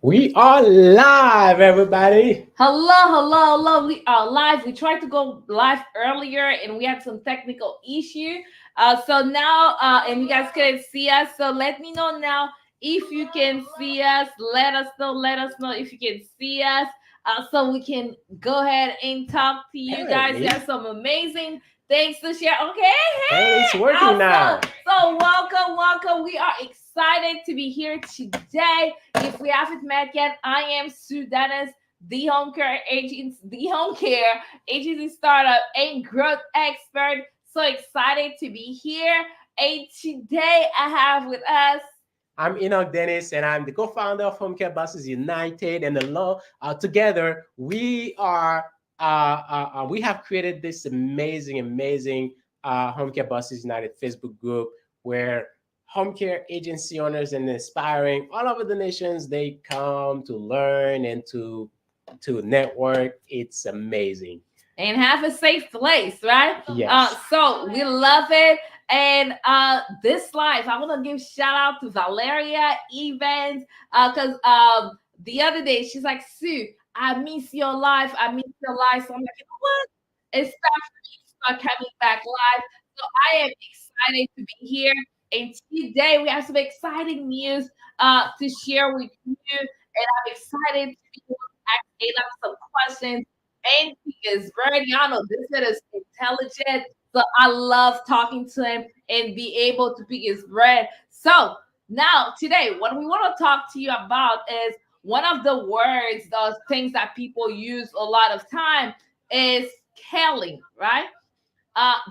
We are live, everybody. Hello, hello, hello. We are live. We tried to go live earlier and we had some technical issue. So now, and you guys couldn't see us. So let me know now if you can see us. Let us know. Let us know if you can see us. So we can go ahead and talk to you guys. We Apparently, have some amazing things to share. Okay, apparently it's hey, working now. awesome. So welcome, welcome. We are excited to be here today. If we haven't met yet, I am Sue Dennis, the home care agency startup and growth expert. So excited to be here. And today I have with us. I'm Enoch Dennis, and I'm the co-founder of Homecare Buses United. And together, we have created this amazing Homecare Buses United Facebook group where home care agency owners and inspiring all over the nations they come to learn and to network. It's amazing. And have a safe place, right? Yes. So we love it. And this live, I want to give shout out to Valeria Evans because the other day she's like, Sue, I miss your life. I miss your life. So I'm like, you know what? It's time for me to start coming back live. So I am excited to be here. And today we have some exciting news to share with you. And I'm excited to be able to ask Ayla some questions and he is very, y'all know this man is intelligent. So I love talking to him and be able to pick his brain. So now today, what we want to talk to you about is one of the words, those things that people use a lot of time is scaling, right?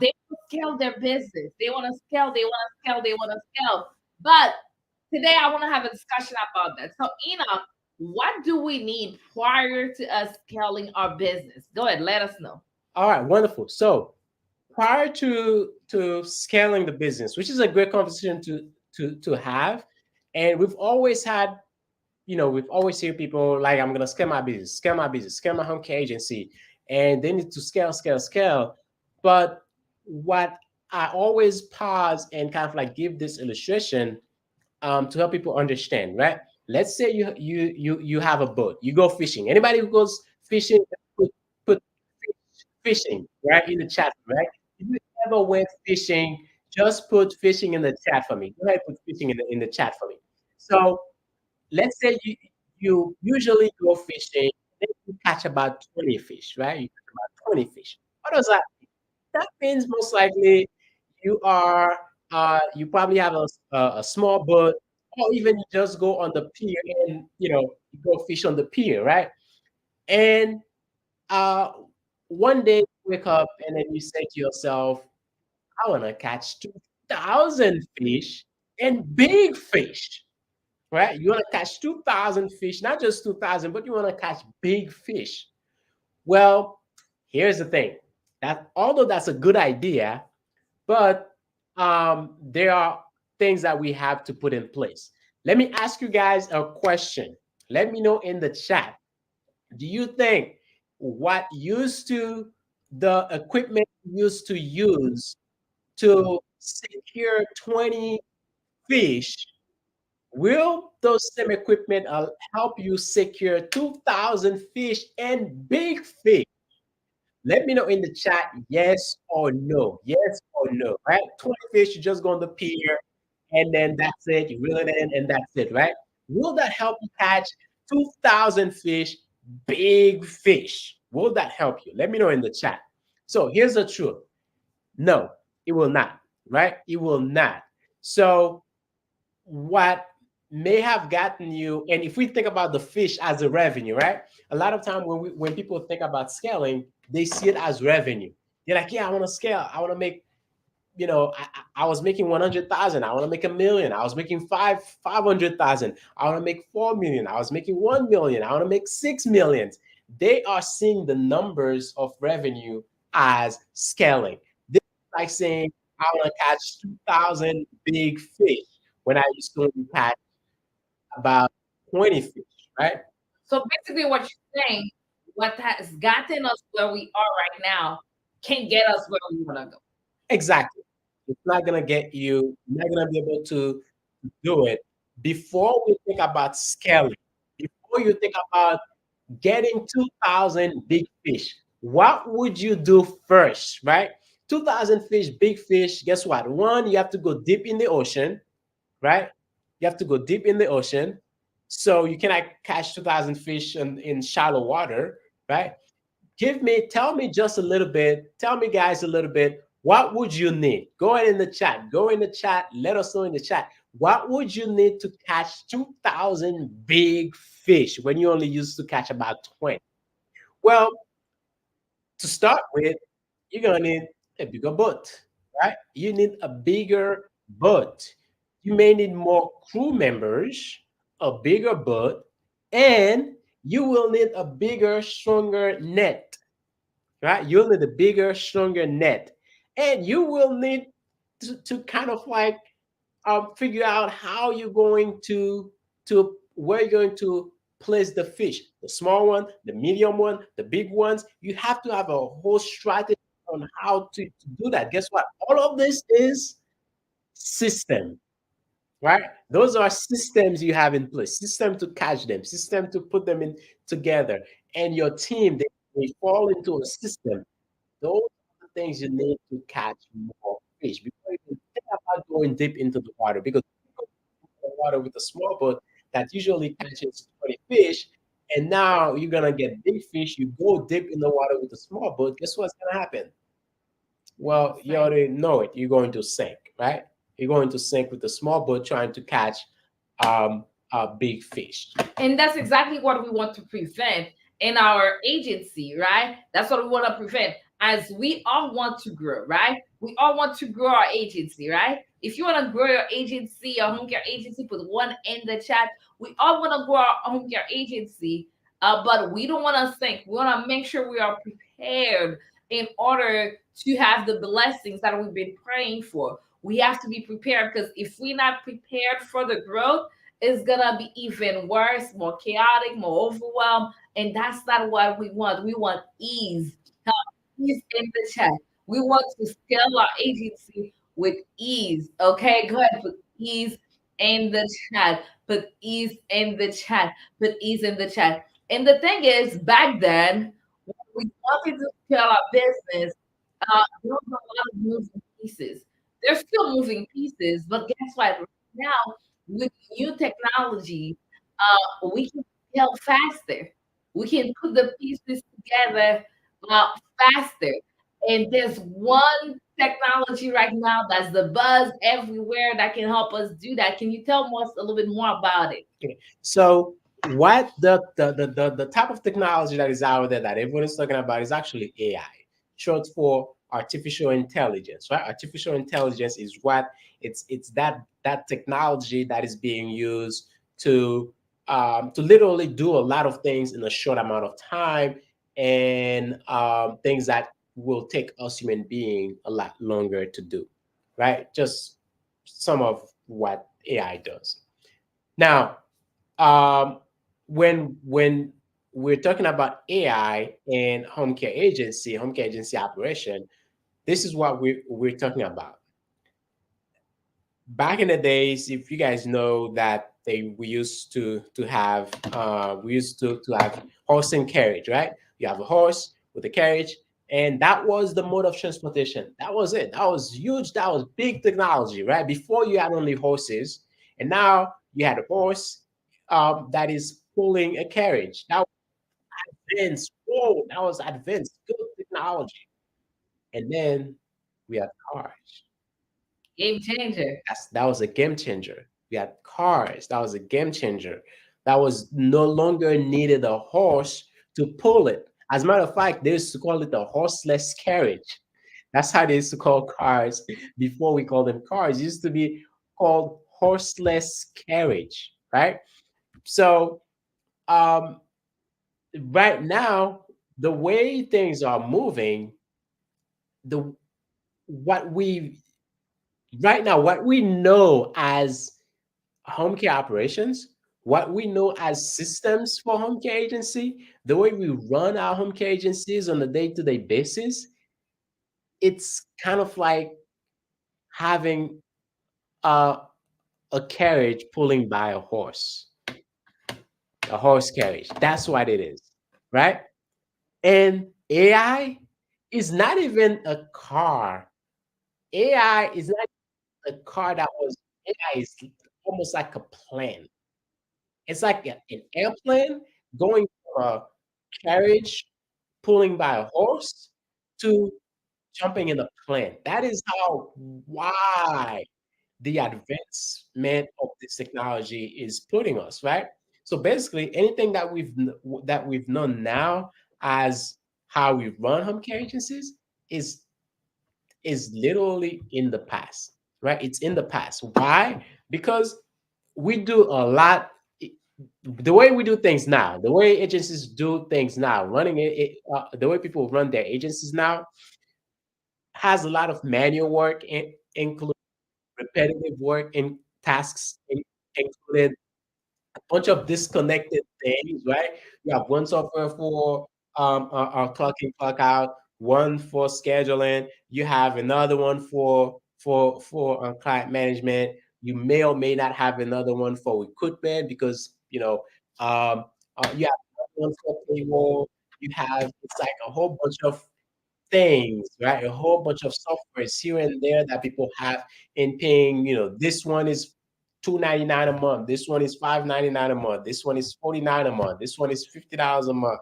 They want to scale their business. They want to scale, they want to scale, they want to scale. But today I want to have a discussion about that. So Enoch, what do we need prior to us scaling our business? Go ahead, let us know. All right, wonderful. So prior to scaling the business, which is a great conversation to have, and we've always had, we've always hear people like, I'm gonna scale my business, scale my home care agency, and they need to scale. But what I always pause and kind of like give this illustration to help people understand, right? Let's say you have a boat, you go fishing. Anybody who goes fishing, put fishing right in the chat, right? If you ever went fishing, just put fishing in the chat for me. Go ahead, put fishing in the chat for me. So let's say you usually go fishing, then you catch about 20 fish, right? You catch about 20 fish. What does that mean? That means most likely you probably have a small boat, or even you just go on the pier and you go fish on the pier, right? And uh, one day you wake up and then you say to yourself, I want to catch 2,000 fish and big fish, right? You want to catch 2,000 fish, not just 2,000, but you want to catch big fish. Well, here's the thing, that although that's a good idea, but there are things that we have to put in place. Let me ask you guys a question. Let me know in the chat. Do you think what used to the equipment used to use to secure 20 fish, will those same equipment help you secure 2,000 fish and big fish? Let me know in the chat, yes or no. Yes or no, right? 20 fish, you just go on the pier, and then that's it. You reel it in, and that's it, right? Will that help you catch 2,000 fish, big fish? Will that help you? Let me know in the chat. So here's the truth. No, it will not, right? It will not. So what may have gotten you, and if we think about the fish as a revenue, right? A lot of time when people think about scaling, they see it as revenue. They're like, yeah, I want to scale. I want to make, I was making 100,000. I want to make 1 million. I was making 500,000. I want to make 4 million. I was making 1 million. I want to make 6 millions. They are seeing the numbers of revenue as scaling. This is like saying, I want to catch 2,000 big fish when I used to only catch about 20 fish, right? So basically, what you're saying, what has gotten us where we are right now, can get us where we want to go. Exactly. It's not gonna get you, you're not gonna be able to do it. Before we think about scaling, before before you think about getting 2,000 big fish, what would you do first, right? 2,000 fish, big fish. Guess what? One, you have to go deep in the ocean, right? You have to go deep in the ocean. So you cannot catch 2,000 fish in shallow water, right? Tell me just a little bit. Tell me, guys, a little bit. What would you need? Go ahead in the chat. Go in the chat. Let us know in the chat. What would you need to catch 2,000 big fish when you only used to catch about 20? Well, to start with, you're gonna need a bigger boat, right? You need a bigger boat. You may need more crew members, a bigger boat, and you will need a bigger, stronger net, right? You'll need a bigger, stronger net, and you will need to kind of like figure out how you're going to where you're going to place the fish, the small one, the medium one, the big ones. You have to have a whole strategy on how to do that. Guess what? All of this is system, right? Those are systems you have in place, system to catch them, system to put them in together, and your team, they fall into a system. Those are the things you need to catch more fish before you can think about going deep into the water. Because if you go into the water with a small boat that usually catches 20 fish, and now you're gonna get big fish. You go deep in the water with a small boat. Guess what's gonna happen? Well, you Same. already know it. You're going to sink, right? You're going to sink with a small boat trying to catch a big fish. And that's exactly what we want to prevent in our agency, right? That's what we want to prevent. As we all want to grow, right? We all want to grow our agency, right? If you want to grow your agency, your home care agency, put one in the chat. We all want to grow our home care agency, but we don't want to think. We want to make sure we are prepared in order to have the blessings that we've been praying for. We have to be prepared because if we're not prepared for the growth, it's gonna be even worse, more chaotic, more overwhelmed, and that's not what we want. We want ease. Ease in the chat. We want to scale our agency with ease. Okay, go ahead, put ease in the chat. Put ease in the chat. Put ease in the chat. And the thing is, back then, when we wanted to scale our business, there was a lot of moving pieces. There's still moving pieces, but guess what? Right now, with new technology, we can scale faster. We can put the pieces together uh, faster. And there's one technology right now that's the buzz everywhere that can help us do that. Can you tell us a little bit more about it? Okay. So what the type of technology that is out there that everyone is talking about is actually AI, short for artificial intelligence, right? Artificial intelligence is what it's that technology that is being used to literally do a lot of things in a short amount of time, and things that will take us human being a lot longer to do, right? Just some of what AI does. Now, um, when we're talking about AI and home care agency operation, this is what we're talking about. Back in the days, if you guys know that we used to have we used to have horse and carriage, right? You have a horse with a carriage, and that was the mode of transportation. That was it. That was huge. That was big technology, right? Before you had only horses, and now you had a horse that is pulling a carriage. That was advanced. Whoa, that was advanced. Good technology. And then we had cars. Game changer. That was a game changer. We had cars. That was a game changer. That was no longer needed a horse to pull it. As a matter of fact, they used to call it a horseless carriage. That's how they used to call cars before we called them cars. It used to be called horseless carriage, right? So um, right now, the way things are moving, the what we right now, what we know as home care operations, what we know as systems for home care agency, the way we run our home care agencies on a day-to-day basis, it's kind of like having a, a carriage pulling by a horse, a horse carriage. That's what it is, right? And AI is not even a car. AI is not a car that was AI is almost like a plane. It's like an airplane going from a carriage pulling by a horse to jumping in a plane. That is how wide the advancement of this technology is putting us, right? So basically, anything that that we've known now as how we run home care agencies is literally in the past, right? It's in the past. Why? Because we do a lot. The way we do things now, the way agencies do things now, running the way people run their agencies now has a lot of manual work, including repetitive work and tasks, included bunch of disconnected things, right? You have one software for clock in, clock out, one for scheduling. You have another one for client management. You may or may not have another one for equipment because you have one for payroll. You have it's like a whole bunch of things, right? A whole bunch of softwares here and there that people have in paying. This one is 2.99 a month. This one is 5.99 a month. This one is 49 a month. This one is $50 a month.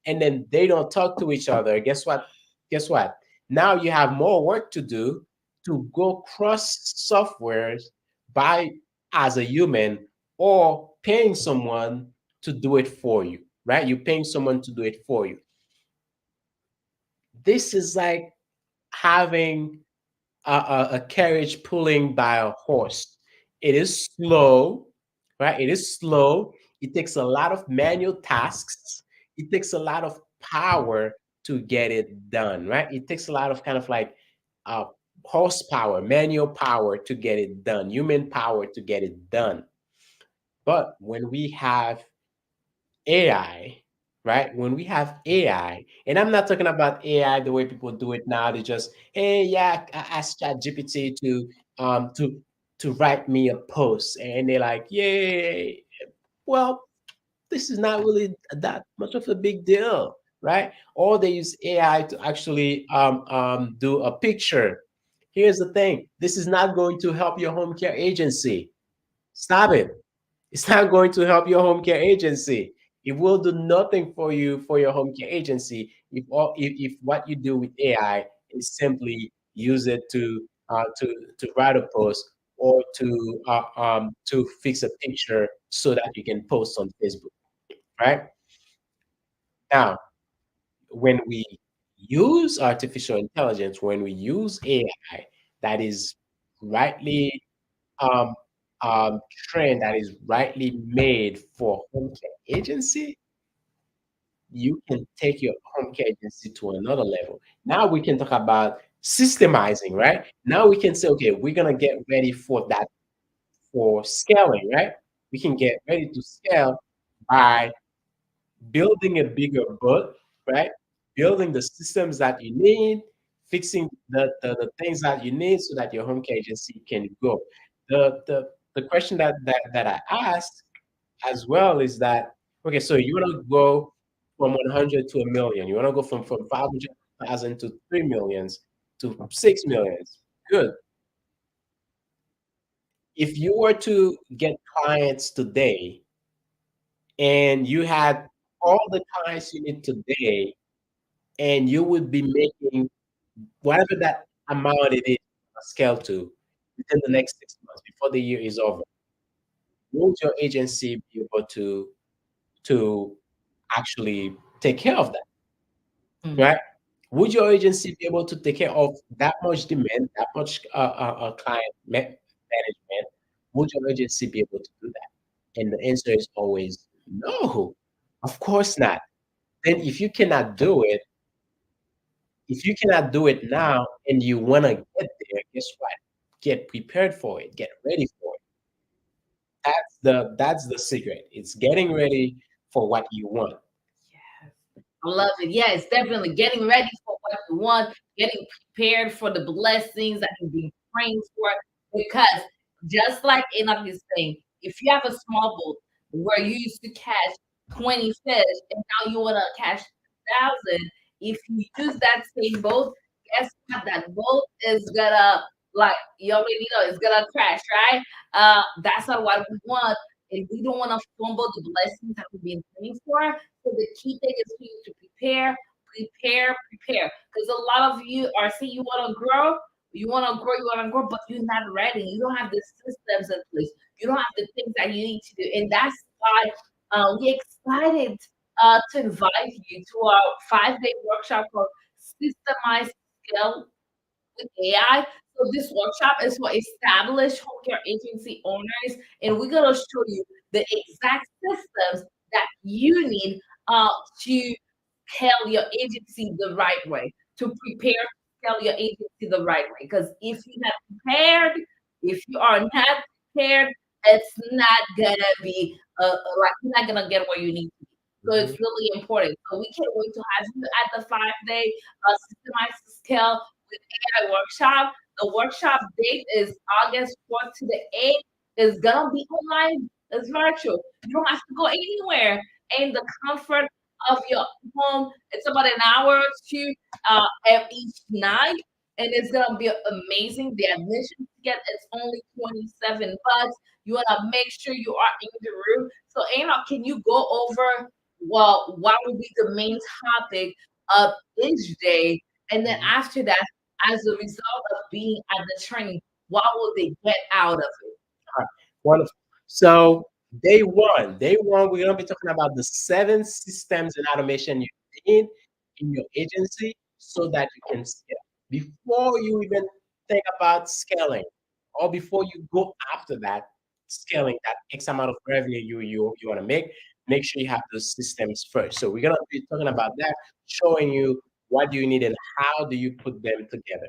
And then they don't talk to each other. Guess what? Guess what? Now you have more work to do to go cross softwares by as a human or paying someone to do it for you, right? You're paying someone to do it for you. This is like having a carriage pulling by a horse. It is slow, right? It is slow. It takes a lot of manual tasks. It takes a lot of power to get it done, right? It takes a lot of kind of like uh, horsepower, manual power to get it done, human power to get it done. But when we have AI, right? When we have AI, and I'm not talking about AI the way people do it now. They just, hey, yeah, I asked ChatGPT um to to write me a post, and they're like, yay. Well, this is not really that much of a big deal, right? Or they use AI to actually do a picture. Here's the thing: this is not going to help your home care agency. Stop it. It's not going to help your home care agency. It will do nothing for you for your home care agency if what you do with AI is simply use it to write a post or to fix a picture so that you can post on Facebook, right? Now, when we use artificial intelligence, when we use AI that is rightly um, trend that is rightly made for home care agency, you can take your home care agency to another level. Now we can talk about systemizing, right? Now we can say, okay, we're gonna get ready for that for scaling, right? We can get ready to scale by building a bigger boat, right? Building the systems that you need, fixing the things that you need so that your home care agency can go. The question that I asked as well is that, okay, so you want to go from 100 to a million. You want to go from 500,000 to 3 millions to 6 millions. Good. If you were to get clients today and you had all the clients you need today and you would be making whatever that amount it is scale to within the next 6 months before the year is over, would your agency be able to actually take care of that, Mm. right? Would your agency be able to take care of that much demand, that much management? Would your agency be able to do that? And the answer is always no, of course not. Then if you cannot do it now and you want to get there, guess what? Get prepared for it. Get ready for it. That's the secret. It's getting ready for what you want. Yes. I love it. Yeah, it's definitely getting ready for what you want, getting prepared for the blessings that you've been praying for. Because just like Enoch is saying, if you have a small boat where you used to catch 20 fish, and now you want to catch 1,000. If you use that same boat, guess what? That boat is gonna, like, you already know, it's gonna crash, right? That's not what we want, and we don't want to fumble the blessings that we've been praying for. So the key thing is for you to prepare, prepare. Because a lot of you are saying you want to grow, but you're not ready. You don't have the systems in place. You don't have the things that you need to do, and that's why we're excited to invite you to our 5-day workshop called Systemized Scale with AI. So this workshop is for established home care agency owners, and we're gonna show you the exact systems that you need to scale your agency the right way, to prepare to scale your agency the right way. Because if you're not prepared, if you are not prepared, it's not gonna be like you're not gonna get where you need to be. So Mhm. it's really important. So we can't wait to have you at the 5-day systemized scale with AI workshop. The workshop date is August 4th to the 8th. It's gonna be online. It's virtual. You don't have to go anywhere in the comfort of your home. It's about an hour or two each night, and it's gonna be amazing. The admission ticket is only 27 bucks. You wanna make sure you are in the room. So, Anna, can you go over what will be the main topic of each day, and then Mhm. after that, as a result of being at the training, what will they get out of it? All right, wonderful. So day one, we're gonna be talking about the 7 systems and automation you need in your agency so that you can scale. Before you even think about scaling, or before you go after that scaling that X amount of revenue you want to make sure you have those systems first. So we're gonna be talking about that, showing you what do you need and how do you put them together.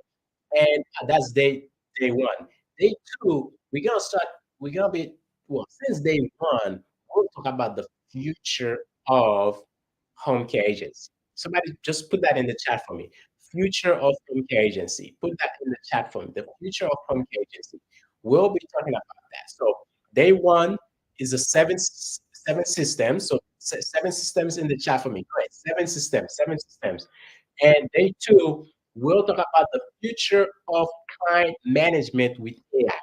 And that's day one. Day two, we're gonna be well, since day one, we'll talk about the future of home care agency. Somebody just put that in the chat for me. Future of home care agency. Put that in the chat for me. The future of home care agency. We'll be talking about that. So day one is the seven systems. So 7 systems in the chat for me. Go ahead. 7 systems. 7 systems. And day two, we'll talk about the future of client management with AI.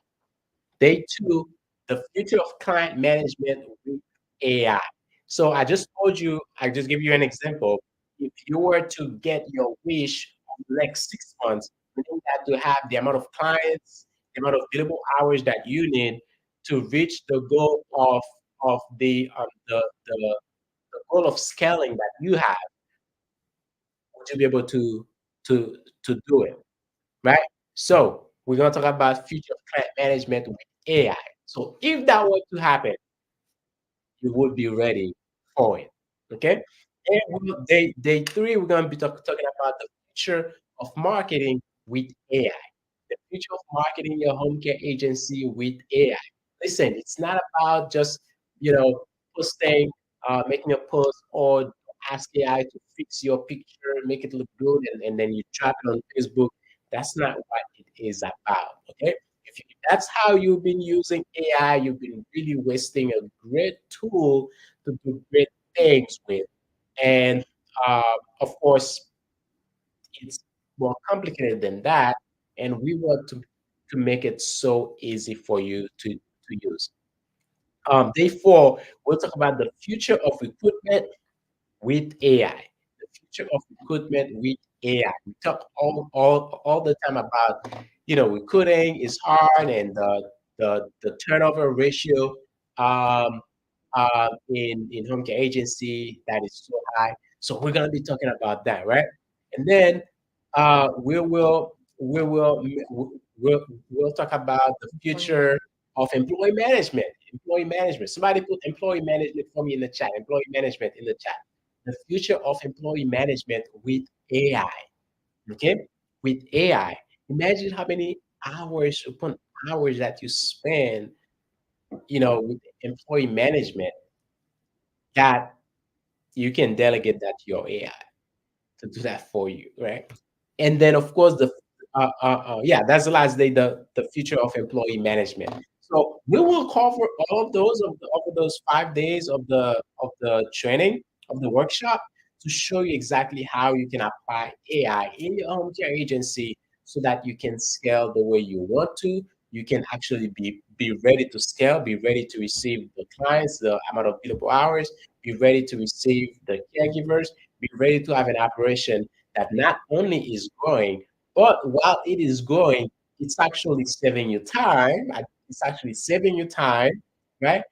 Day two, the future of client management with AI. So I just give you an example. If you were to get your wish of the next 6 months, you need that to have the amount of clients, the amount of billable hours that you need to reach the goal of the goal of scaling that you have. Would you be able to to do it? Right? So we're gonna talk about future of client management with AI. So if that were to happen, you would be ready for it. Okay. And day three, we're gonna be talking about the future of marketing with AI. The future of marketing your home care agency with AI. Listen, it's not about just you know posting, making a post or ask AI to fix your picture, make it look good, and then you drop it on Facebook. That's not what it is about. Okay. If that's how you've been using AI, you've been really wasting a great tool to do great things with. And of course, it's more complicated than that. And we want to make it so easy for you to use. Day four, we'll talk about the future of recruitment with AI. The future of recruitment with AI. We talk all the time about recruiting is hard and the turnover ratio um, in home care agency that is so high. So we're gonna be talking about that, right? And then we'll talk about the future of employee management. Employee management. Somebody put employee management for me in the chat. Employee management in the chat. The future of employee management with AI. Okay, with AI. Imagine how many hours upon hours that you spend, with employee management that you can delegate that to your AI to do that for you, right? And then, of course, yeah, that's the last day, the future of employee management. So we will cover all of those of those 5 days of the training of the workshop to show you exactly how you can apply AI in your home care agency so that you can scale the way you want to. You can actually be ready to scale, be ready to receive the clients, the amount of billable hours, be ready to receive the caregivers, be ready to have an operation that not only is growing, but while it is growing, it's actually saving you time. It's actually saving you time, right?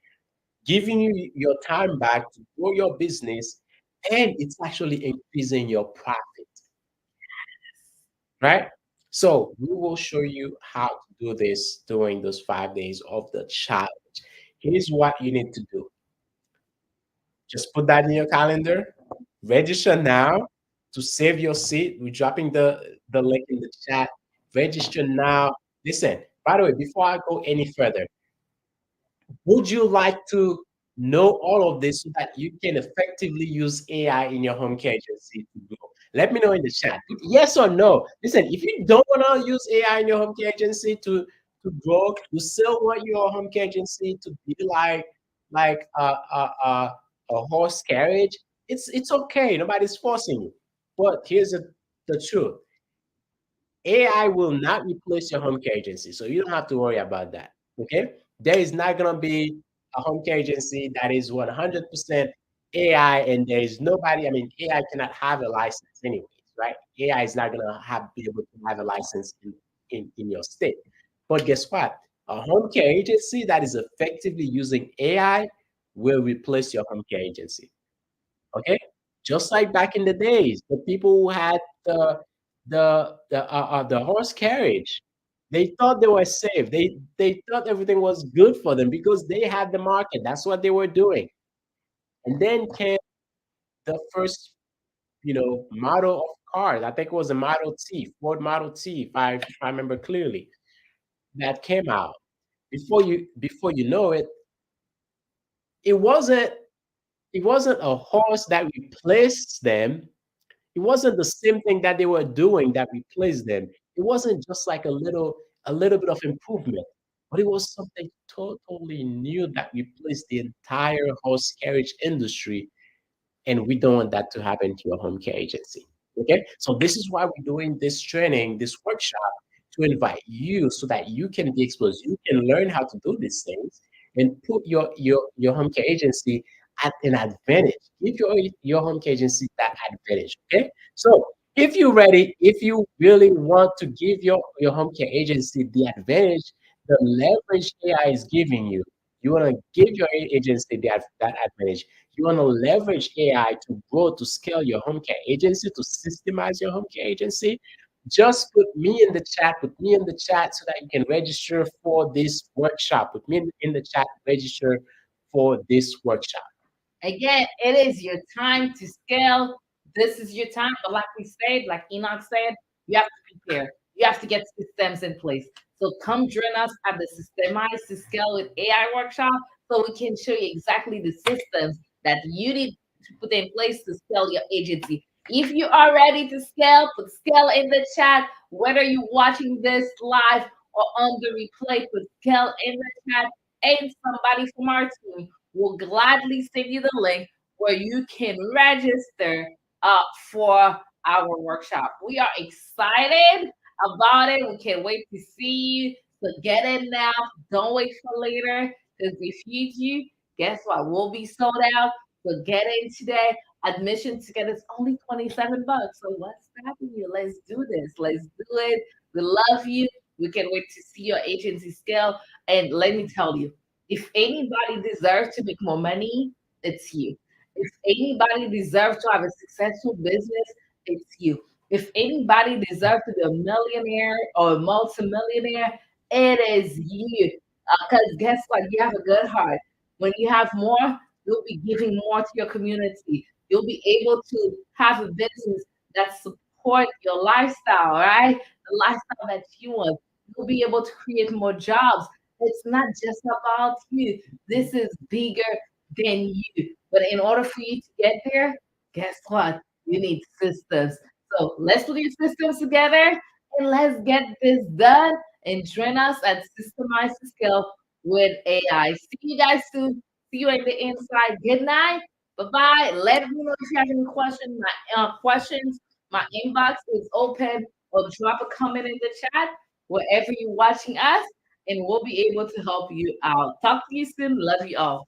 Giving you your time back to grow your business, and it's actually increasing your profit, right? So we will show you how to do this during those 5 days of the challenge. Here's what you need to do. Just put that in your calendar. Register now to save your seat. We're dropping the link in the chat. Register now. Listen, by the way, before I go any further, would you like to know all of this so that you can effectively use AI in your home care agency to grow? Let me know in the chat. Yes or no? Listen, if you don't want to use AI in your home care agency to grow, you still want your home care agency to be like a horse carriage. It's okay. Nobody's forcing you. But here's the truth. AI will not replace your home care agency, so you don't have to worry about that. Okay, there is not gonna be a home care agency that is 100% AI, and there is nobody. I mean, AI cannot have a license anyways, right? AI is not gonna have be able to have a license in your state. But guess what? A home care agency that is effectively using AI will replace your home care agency. Okay, just like back in the days, the people who had the horse carriage, they thought they were safe. They thought everything was good for them because they had the market. That's what they were doing. And then came the first, model of cars. I think it was a Model T, Ford Model T, if I remember clearly, that came out. Before you know it, it wasn't it wasn't a horse that replaced them. It wasn't the same thing that they were doing that replaced them. It wasn't just like a little bit of improvement, but it was something totally new that replaced the entire horse carriage industry, and we don't want that to happen to your home care agency. Okay, so this is why we're doing this training, this workshop, to invite you so that you can be exposed, you can learn how to do these things, and put your home care agency at an advantage. Give your home care agency that advantage. Okay, so if you're ready, if you really want to give your home care agency the advantage, the leverage AI is giving you, you want to give your agency that advantage. You want to leverage AI to grow, to scale your home care agency, to systemize your home care agency. Just put me in the chat, put me in the chat so that you can register for this workshop. Put me in the chat, register for this workshop. Again, it is your time to scale. This is your time. But like we said, like Enoch said, you have to prepare. You have to get systems in place. So come join us at the Systemize to Scale with AI workshop so we can show you exactly the systems that you need to put in place to scale your agency. If you are ready to scale, put scale in the chat. Whether you're watching this live or on the replay, put scale in the chat. And somebody from our team will gladly send you the link where you can register for our workshop. We are excited about it. We can't wait to see you. So get in now. Don't wait for later. Because if you do, guess what? We'll be sold out. So get in today. Admission ticket is only 27 bucks. So what's stopping you? Let's do this. Let's do it. We love you. We can't wait to see your agency scale. And let me tell you, if anybody deserves to make more money, it's you. If anybody deserves to have a successful business, it's you. If anybody deserves to be a millionaire or a multimillionaire, it is you. Because guess what? You have a good heart. When you have more, you'll be giving more to your community. You'll be able to have a business that support your lifestyle, right? The lifestyle that you want. You'll be able to create more jobs. It's not just about you. This is bigger than you. But in order for you to get there, guess what? You need systems. So let's put these systems together and let's get this done. And join us at Systemize to Scale with AI. See you guys soon. See you at the inside. Good night. Bye bye. Let me know if you have any questions. My inbox is open, or drop a comment in the chat wherever you're watching us, and we'll be able to help you out. Talk to you soon. Love you all.